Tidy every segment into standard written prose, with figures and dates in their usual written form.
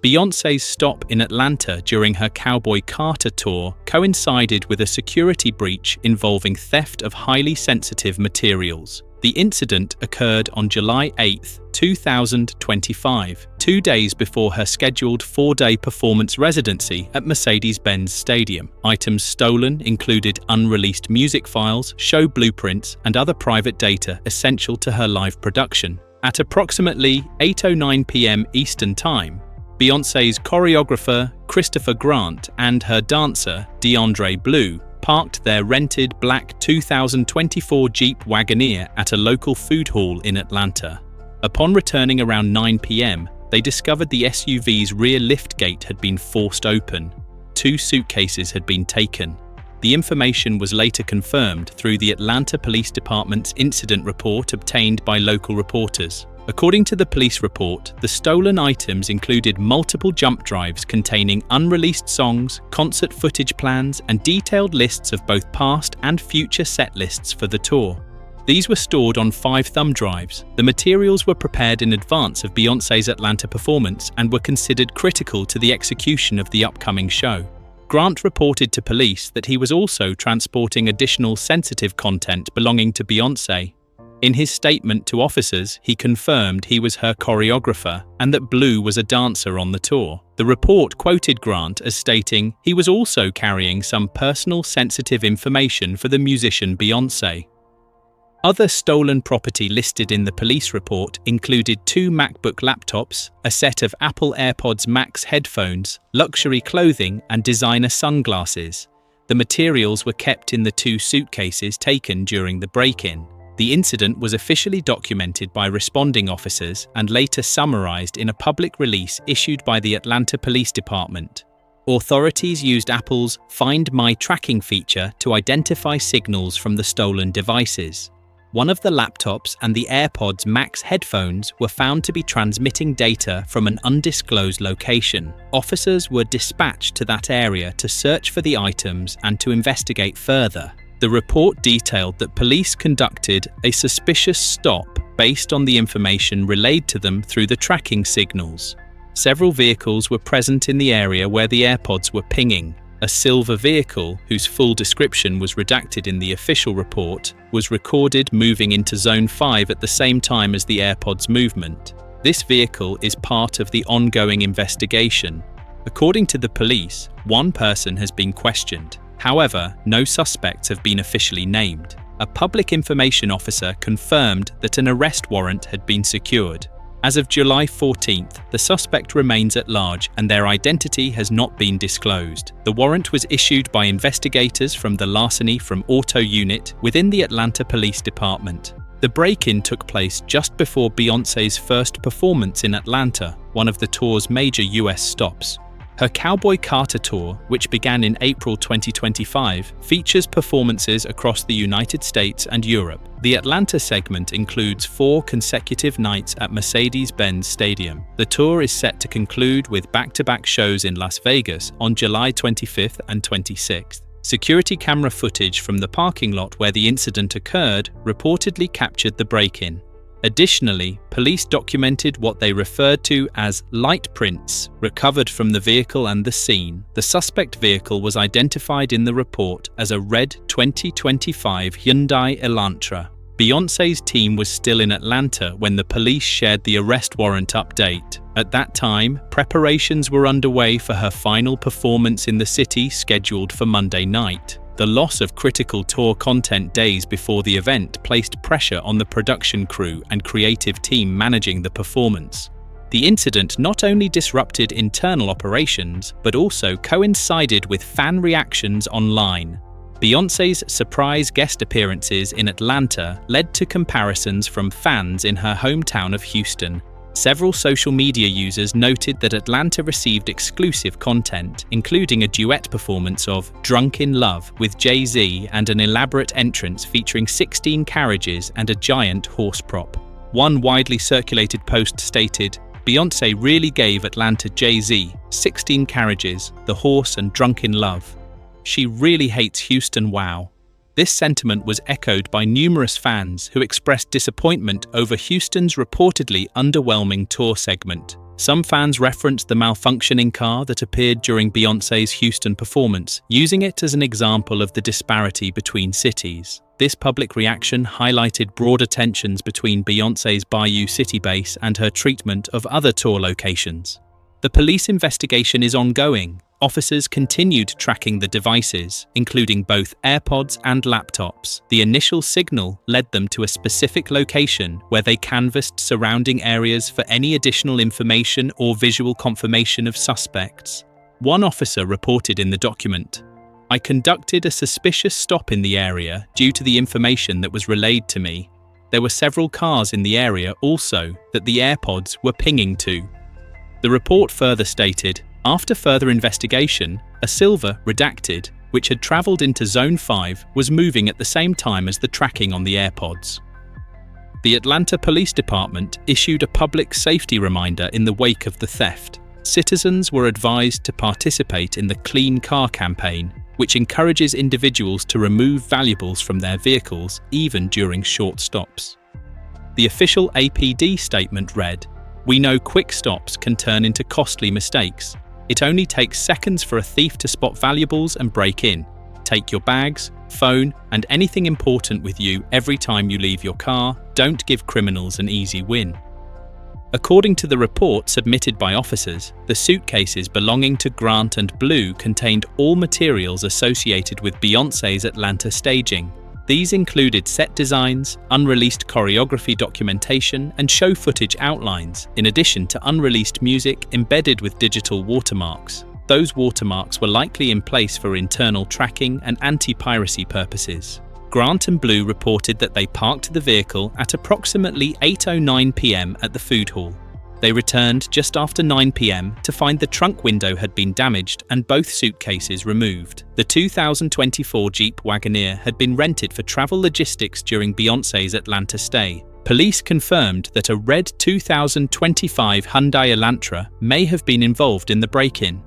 Beyoncé's stop in Atlanta during her Cowboy Carter tour coincided with a security breach involving theft of highly sensitive materials. The incident occurred on July 8, 2025, 2 days before her scheduled 4-day performance residency at Mercedes-Benz Stadium. Items stolen included unreleased music files, show blueprints, and other private data essential to her live production. At approximately 8:09 p.m. Eastern Time, Beyoncé's choreographer, Christopher Grant, and her dancer, DeAndre Blue, parked their rented black 2024 Jeep Wagoneer at a local food hall in Atlanta. Upon returning around 9 p.m., they discovered the SUV's rear liftgate had been forced open. 2 suitcases had been taken. The information was later confirmed through the Atlanta Police Department's incident report obtained by local reporters. According to the police report, the stolen items included multiple jump drives containing unreleased songs, concert footage plans, and detailed lists of both past and future set lists for the tour. These were stored on 5 thumb drives. The materials were prepared in advance of Beyoncé's Atlanta performance and were considered critical to the execution of the upcoming show. Grant reported to police that he was also transporting additional sensitive content belonging to Beyoncé. In his statement to officers, he confirmed he was her choreographer and that Blue was a dancer on the tour. The report quoted Grant as stating he was also carrying some personal sensitive information for the musician Beyoncé. Other stolen property listed in the police report included 2 MacBook laptops, a set of Apple AirPods Max headphones, luxury clothing, and designer sunglasses. The materials were kept in the 2 suitcases taken during the break-in. The incident was officially documented by responding officers and later summarized in a public release issued by the Atlanta Police Department. Authorities used Apple's Find My tracking feature to identify signals from the stolen devices. One of the laptops and the AirPods Max headphones were found to be transmitting data from an undisclosed location. Officers were dispatched to that area to search for the items and to investigate further. The report detailed that police conducted a suspicious stop based on the information relayed to them through the tracking signals. Several vehicles were present in the area where the AirPods were pinging. A silver vehicle, whose full description was redacted in the official report, was recorded moving into Zone 5 at the same time as the AirPods movement. This vehicle is part of the ongoing investigation. According to the police, 1 person has been questioned. However, no suspects have been officially named. A public information officer confirmed that an arrest warrant had been secured. As of July 14th, the suspect remains at large and their identity has not been disclosed. The warrant was issued by investigators from the Larceny from Auto Unit within the Atlanta Police Department. The break-in took place just before Beyoncé's first performance in Atlanta, one of the tour's major US stops. Her Cowboy Carter tour, which began in April 2025, features performances across the United States and Europe. The Atlanta segment includes 4 consecutive nights at Mercedes-Benz Stadium. The tour is set to conclude with back-to-back shows in Las Vegas on July 25th and 26th. Security camera footage from the parking lot where the incident occurred reportedly captured the break-in. Additionally, police documented what they referred to as light prints recovered from the vehicle and the scene. The suspect vehicle was identified in the report as a red 2025 Hyundai Elantra. Beyoncé's team was still in Atlanta when the police shared the arrest warrant update. At that time, preparations were underway for her final performance in the city scheduled for Monday night. The loss of critical tour content days before the event placed pressure on the production crew and creative team managing the performance. The incident not only disrupted internal operations, but also coincided with fan reactions online. Beyoncé's surprise guest appearances in Atlanta led to comparisons from fans in her hometown of Houston. Several social media users noted that Atlanta received exclusive content, including a duet performance of Drunk in Love with Jay-Z and an elaborate entrance featuring 16 carriages and a giant horse prop. One widely circulated post stated, "Beyoncé really gave Atlanta Jay-Z 16 carriages, the horse and Drunk in Love. She really hates Houston, wow." This sentiment was echoed by numerous fans who expressed disappointment over Houston's reportedly underwhelming tour segment. Some fans referenced the malfunctioning car that appeared during Beyoncé's Houston performance, using it as an example of the disparity between cities. This public reaction highlighted broader tensions between Beyoncé's Bayou City base and her treatment of other tour locations. The police investigation is ongoing. Officers continued tracking the devices, including both AirPods and laptops. The initial signal led them to a specific location where they canvassed surrounding areas for any additional information or visual confirmation of suspects. One officer reported in the document, "I conducted a suspicious stop in the area due to the information that was relayed to me. There were several cars in the area also that the AirPods were pinging to." The report further stated, after further investigation, a silver, redacted, which had travelled into Zone 5, was moving at the same time as the tracking on the AirPods. The Atlanta Police Department issued a public safety reminder in the wake of the theft. Citizens were advised to participate in the Clean Car campaign, which encourages individuals to remove valuables from their vehicles even during short stops. The official APD statement read, "We know quick stops can turn into costly mistakes. It only takes seconds for a thief to spot valuables and break in. Take your bags, phone, and anything important with you every time you leave your car. Don't give criminals an easy win." According to the report submitted by officers, the suitcases belonging to Grant and Blue contained all materials associated with Beyoncé's Atlanta staging. These included set designs, unreleased choreography documentation, and show footage outlines, in addition to unreleased music embedded with digital watermarks. Those watermarks were likely in place for internal tracking and anti-piracy purposes. Grant and Blue reported that they parked the vehicle at approximately 8:09 p.m. at the food hall. They returned just after 9 p.m. to find the trunk window had been damaged and both suitcases removed. The 2024 Jeep Wagoneer had been rented for travel logistics during Beyoncé's Atlanta stay. Police confirmed that a red 2025 Hyundai Elantra may have been involved in the break-in.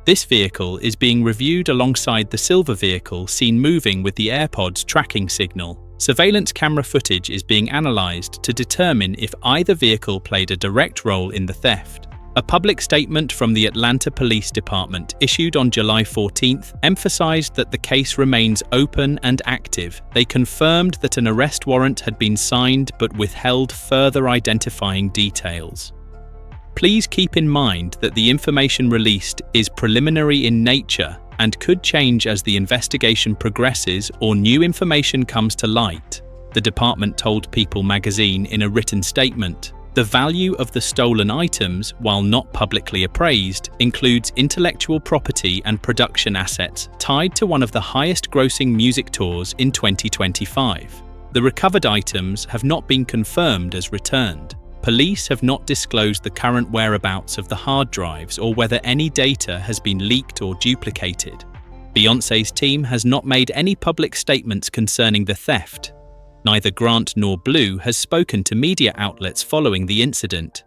This vehicle is being reviewed alongside the silver vehicle seen moving with the AirPods tracking signal. Surveillance camera footage is being analysed to determine if either vehicle played a direct role in the theft. A public statement from the Atlanta Police Department issued on July 14th emphasized that the case remains open and active. They confirmed that an arrest warrant had been signed but withheld further identifying details. Please keep in mind that the information released is preliminary in nature and could change as the investigation progresses or new information comes to light, the department told People magazine in a written statement. The value of the stolen items, while not publicly appraised, includes intellectual property and production assets tied to one of the highest-grossing music tours in 2025. The recovered items have not been confirmed as returned. Police have not disclosed the current whereabouts of the hard drives or whether any data has been leaked or duplicated. Beyoncé's team has not made any public statements concerning the theft. Neither Grant nor Blue has spoken to media outlets following the incident.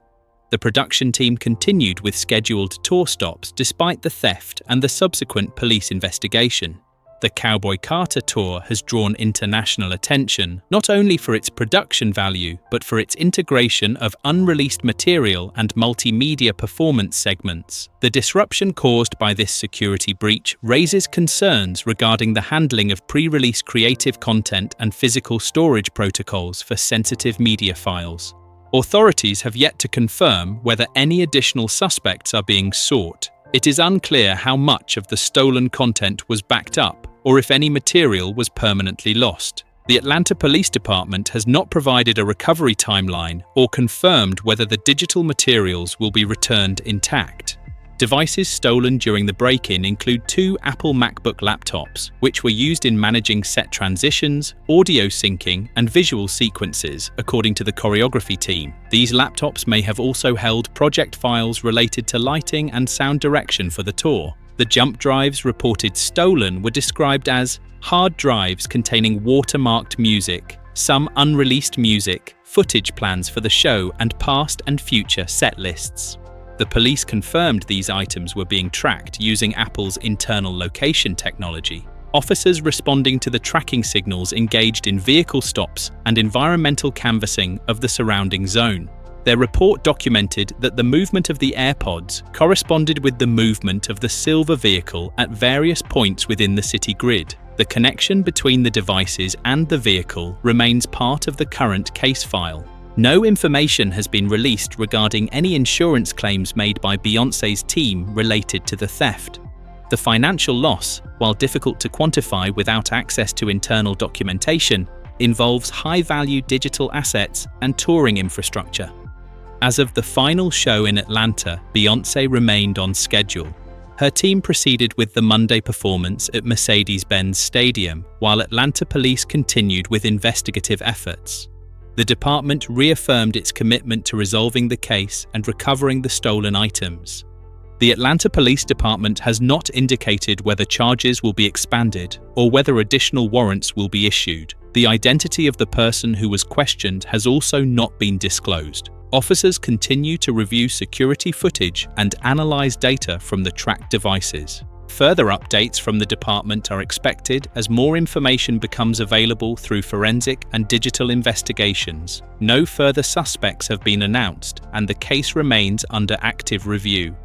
The production team continued with scheduled tour stops despite the theft and the subsequent police investigation. The Cowboy Carter tour has drawn international attention, not only for its production value, but for its integration of unreleased material and multimedia performance segments. The disruption caused by this security breach raises concerns regarding the handling of pre-release creative content and physical storage protocols for sensitive media files. Authorities have yet to confirm whether any additional suspects are being sought. It is unclear how much of the stolen content was backed up, or if any material was permanently lost. The Atlanta Police Department has not provided a recovery timeline or confirmed whether the digital materials will be returned intact. Devices stolen during the break-in include 2 Apple MacBook laptops, which were used in managing set transitions, audio syncing, and visual sequences, according to the choreography team. These laptops may have also held project files related to lighting and sound direction for the tour. The jump drives reported stolen were described as hard drives containing watermarked music, some unreleased music, footage plans for the show, and past and future set lists. The police confirmed these items were being tracked using Apple's internal location technology. Officers responding to the tracking signals engaged in vehicle stops and environmental canvassing of the surrounding zone. Their report documented that the movement of the AirPods corresponded with the movement of the silver vehicle at various points within the city grid. The connection between the devices and the vehicle remains part of the current case file. No information has been released regarding any insurance claims made by Beyoncé's team related to the theft. The financial loss, while difficult to quantify without access to internal documentation, involves high-value digital assets and touring infrastructure. As of the final show in Atlanta, Beyoncé remained on schedule. Her team proceeded with the Monday performance at Mercedes-Benz Stadium, while Atlanta police continued with investigative efforts. The department reaffirmed its commitment to resolving the case and recovering the stolen items. The Atlanta Police Department has not indicated whether charges will be expanded or whether additional warrants will be issued. The identity of the person who was questioned has also not been disclosed. Officers continue to review security footage and analyze data from the tracked devices. Further updates from the department are expected as more information becomes available through forensic and digital investigations. No further suspects have been announced, and the case remains under active review.